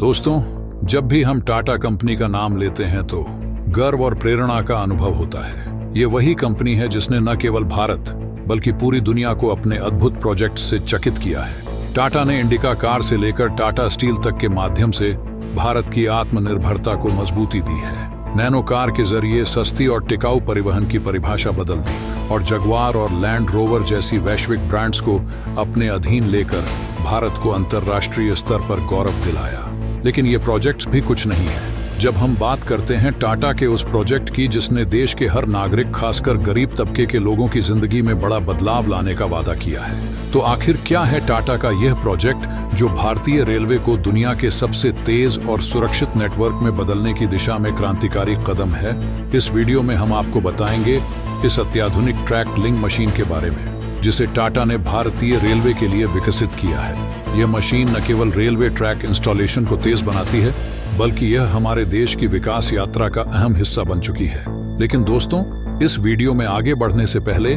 दोस्तों, जब भी हम टाटा कंपनी का नाम लेते हैं तो गर्व और प्रेरणा का अनुभव होता है। ये वही कंपनी है जिसने न केवल भारत बल्कि पूरी दुनिया को अपने अद्भुत प्रोजेक्ट से चकित किया है। टाटा ने इंडिका कार से लेकर टाटा स्टील तक के माध्यम से भारत की आत्मनिर्भरता को मजबूती दी है। नैनो कार के जरिए सस्ती और टिकाऊ परिवहन की परिभाषा बदल दी और जगुआर और लैंड रोवर जैसी वैश्विक ब्रांड्स को अपने अधीन लेकर भारत को अंतर्राष्ट्रीय स्तर पर गौरव दिलाया। लेकिन ये प्रोजेक्ट्स भी कुछ नहीं है। जब हम बात करते हैं टाटा के उस प्रोजेक्ट की जिसने देश के हर नागरिक, खासकर गरीब तबके के लोगों की जिंदगी में बड़ा बदलाव लाने का वादा किया है, तो आखिर क्या है टाटा का यह प्रोजेक्ट जो भारतीय रेलवे को दुनिया के सबसे तेज और सुरक्षित नेटवर्क में बदलने की दिशा में क्रांतिकारी कदम है? इस वीडियो में हम आपको बताएंगे इस अत्याधुनिक ट्रैक लिंक मशीन के बारे में जिसे टाटा ने भारतीय रेलवे के लिए विकसित किया है। यह मशीन न केवल रेलवे ट्रैक इंस्टॉलेशन को तेज बनाती है बल्कि यह हमारे देश की विकास यात्रा का अहम हिस्सा बन चुकी है। लेकिन दोस्तों, इस वीडियो में आगे बढ़ने से पहले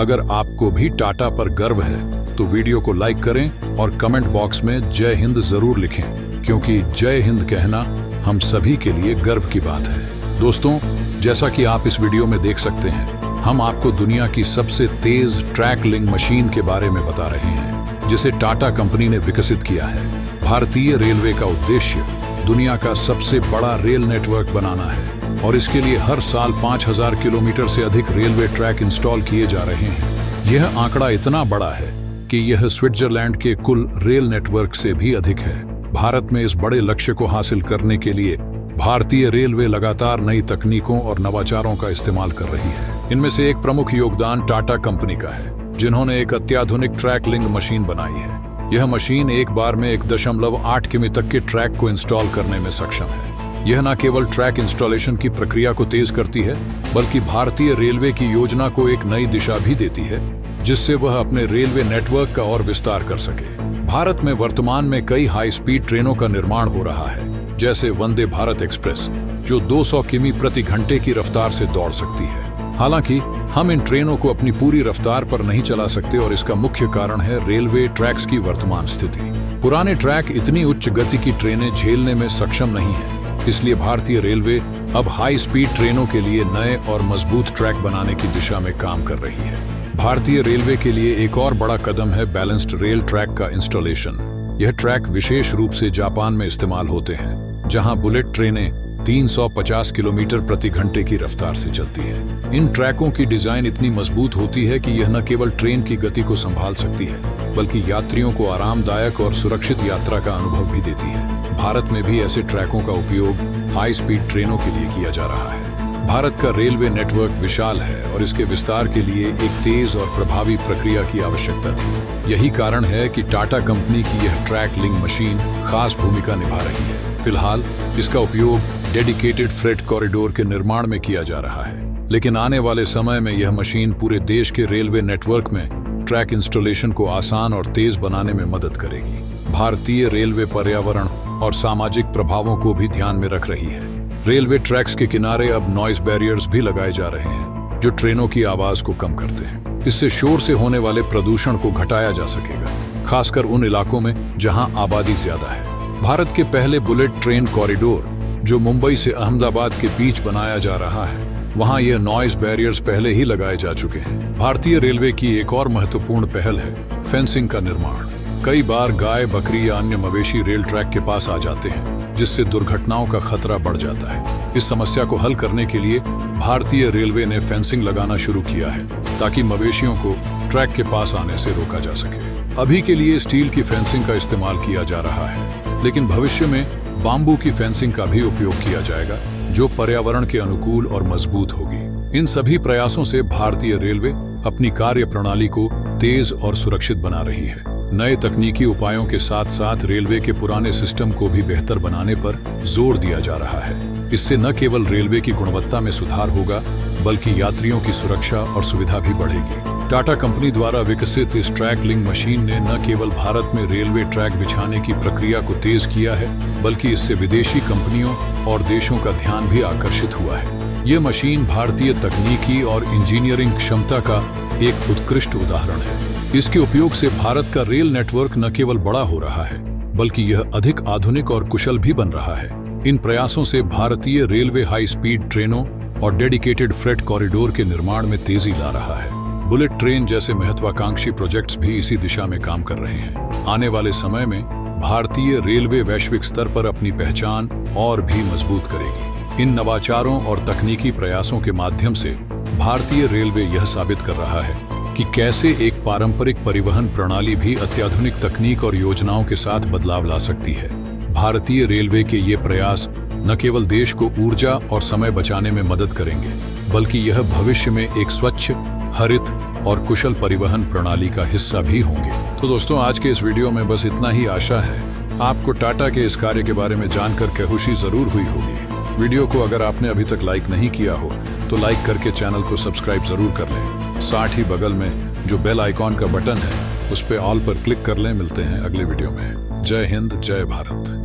अगर आपको भी टाटा पर गर्व है तो वीडियो को लाइक करें और कमेंट बॉक्स में जय हिंद जरूर लिखें, क्योंकि जय हिंद कहना हम सभी के लिए गर्व की बात है। दोस्तों, जैसा कि आप इस वीडियो में देख सकते हैं, हम आपको दुनिया की सबसे तेज ट्रैक लिंक मशीन के बारे में बता रहे हैं जिसे टाटा कंपनी ने विकसित किया है। भारतीय रेलवे का उद्देश्य दुनिया का सबसे बड़ा रेल नेटवर्क बनाना है और इसके लिए हर साल 5000 किलोमीटर से अधिक रेलवे ट्रैक इंस्टॉल किए जा रहे हैं। यह आंकड़ा इतना बड़ा है कि यह स्विट्जरलैंड के कुल रेल नेटवर्क से भी अधिक है। भारत में इस बड़े लक्ष्य को हासिल करने के लिए भारतीय रेलवे लगातार नई तकनीकों और नवाचारों का इस्तेमाल कर रही है। इनमें से एक प्रमुख योगदान टाटा कंपनी का है, जिन्होंने एक अत्याधुनिक ट्रैक लिंक मशीन बनाई है। यह मशीन एक बार में 1.8 किमी तक के ट्रैक को इंस्टॉल करने में सक्षम है। यह न केवल ट्रैक इंस्टॉलेशन की प्रक्रिया को तेज करती है बल्कि भारतीय रेलवे की योजना को एक नई दिशा भी देती है, जिससे वह अपने रेलवे नेटवर्क का और विस्तार कर सके। भारत में वर्तमान में कई हाई स्पीड ट्रेनों का निर्माण हो रहा है, जैसे वंदे भारत एक्सप्रेस, जो 200 किमी प्रति घंटे की रफ्तार से दौड़ सकती है। हालांकि हम इन ट्रेनों को अपनी पूरी रफ्तार पर नहीं चला सकते और इसका मुख्य कारण है रेलवे ट्रैक्स की वर्तमान स्थिति। पुराने ट्रैक इतनी उच्च गति की ट्रेनें झेलने में सक्षम नहीं है, इसलिए भारतीय रेलवे अब हाई स्पीड ट्रेनों के लिए नए और मजबूत ट्रैक बनाने की दिशा में काम कर रही है। भारतीय रेलवे के लिए एक और बड़ा कदम है बैलेंस्ड रेल ट्रैक का इंस्टॉलेशन। यह ट्रैक विशेष रूप से जापान में इस्तेमाल होते हैं, जहां बुलेट ट्रेनें 350 किलोमीटर प्रति घंटे की रफ्तार से चलती है। इन ट्रैकों की डिजाइन इतनी मजबूत होती है कि यह न केवल ट्रेन की गति को संभाल सकती है बल्कि यात्रियों को आरामदायक और सुरक्षित यात्रा का अनुभव भी देती है। भारत में भी ऐसे ट्रैकों का उपयोग हाई स्पीड ट्रेनों के लिए किया जा रहा है। भारत का रेलवे नेटवर्क विशाल है और इसके विस्तार के लिए एक तेज और प्रभावी प्रक्रिया की आवश्यकता थी। यही कारण है कि टाटा कंपनी की यह ट्रैक लिंक मशीन खास भूमिका निभा रही है। फिलहाल इसका उपयोग डेडिकेटेड फ्रेट कॉरिडोर के निर्माण में किया जा रहा है, लेकिन आने वाले समय में यह मशीन पूरे देश के रेलवे नेटवर्क में ट्रैक इंस्टॉलेशन को आसान और तेज बनाने में मदद करेगी। भारतीय रेलवे पर्यावरण और सामाजिक प्रभावों को भी ध्यान में रख रही है। रेलवे ट्रैक्स के किनारे अब नॉइज बैरियर्स भी लगाए जा रहे हैं, जो ट्रेनों की आवाज को कम करते हैं। इससे शोर से होने वाले प्रदूषण को घटाया जा सकेगा, खासकर उन इलाकों में जहां आबादी ज्यादा है। भारत के पहले बुलेट ट्रेन कॉरिडोर जो मुंबई से अहमदाबाद के बीच बनाया जा रहा है, वहां ये नॉइज बैरियर्स पहले ही लगाए जा चुके हैं। भारतीय रेलवे की एक और महत्वपूर्ण पहल है फेंसिंग का निर्माण। कई बार गाय, बकरी या अन्य मवेशी रेल ट्रैक के पास आ जाते हैं, जिससे दुर्घटनाओं का खतरा बढ़ जाता है। इस समस्या को हल करने के लिए भारतीय रेलवे ने फेंसिंग लगाना शुरू किया है ताकि मवेशियों को ट्रैक के पास आने से रोका जा सके। अभी के लिए स्टील की फेंसिंग का इस्तेमाल किया जा रहा है, लेकिन भविष्य में बाम्बू की फेंसिंग का भी उपयोग किया जाएगा, जो पर्यावरण के अनुकूल और मजबूत होगी। इन सभी प्रयासों से भारतीय रेलवे अपनी कार्य प्रणाली को तेज और सुरक्षित बना रही है। नए तकनीकी उपायों के साथ साथ रेलवे के पुराने सिस्टम को भी बेहतर बनाने पर जोर दिया जा रहा है। इससे न केवल रेलवे की गुणवत्ता में सुधार होगा बल्कि यात्रियों की सुरक्षा और सुविधा भी बढ़ेगी। टाटा कंपनी द्वारा विकसित इस ट्रैक लिंक मशीन ने न केवल भारत में रेलवे ट्रैक बिछाने की प्रक्रिया को तेज किया है बल्कि इससे विदेशी कंपनियों और देशों का ध्यान भी आकर्षित हुआ है। ये मशीन भारतीय तकनीकी और इंजीनियरिंग क्षमता का एक उत्कृष्ट उदाहरण है। इसके उपयोग से भारत का रेल नेटवर्क न केवल बड़ा हो रहा है बल्कि यह अधिक आधुनिक और कुशल भी बन रहा है। इन प्रयासों से भारतीय रेलवे हाई स्पीड ट्रेनों और डेडिकेटेड फ्रेट कॉरिडोर के निर्माण में तेजी ला रहा है। बुलेट ट्रेन जैसे महत्वाकांक्षी प्रोजेक्ट्स भी इसी दिशा में काम कर रहे हैं। आने वाले समय में भारतीय रेलवे वैश्विक स्तर पर अपनी पहचान और भी मजबूत करेगी। इन नवाचारों और तकनीकी प्रयासों के माध्यम से भारतीय रेलवे यह साबित कर रहा है कि कैसे एक पारंपरिक परिवहन प्रणाली भी अत्याधुनिक तकनीक और योजनाओं के साथ बदलाव ला सकती है। भारतीय रेलवे के ये प्रयास न केवल देश को ऊर्जा और समय बचाने में मदद करेंगे, बल्कि यह भविष्य में एक स्वच्छ, हरित और कुशल परिवहन प्रणाली का हिस्सा भी होंगे। तो दोस्तों, आज के इस वीडियो में बस इतना ही। आशा है आपको टाटा के इस कार्य के बारे में जानकर खुशी जरूर हुई होगी। वीडियो को अगर आपने अभी तक लाइक नहीं किया हो तो लाइक करके चैनल को सब्सक्राइब जरूर कर लें। साथ ही बगल में जो बेल आइकॉन का बटन है उस पर ऑल पर क्लिक कर लें। मिलते हैं अगले वीडियो में। जय हिंद, जय भारत।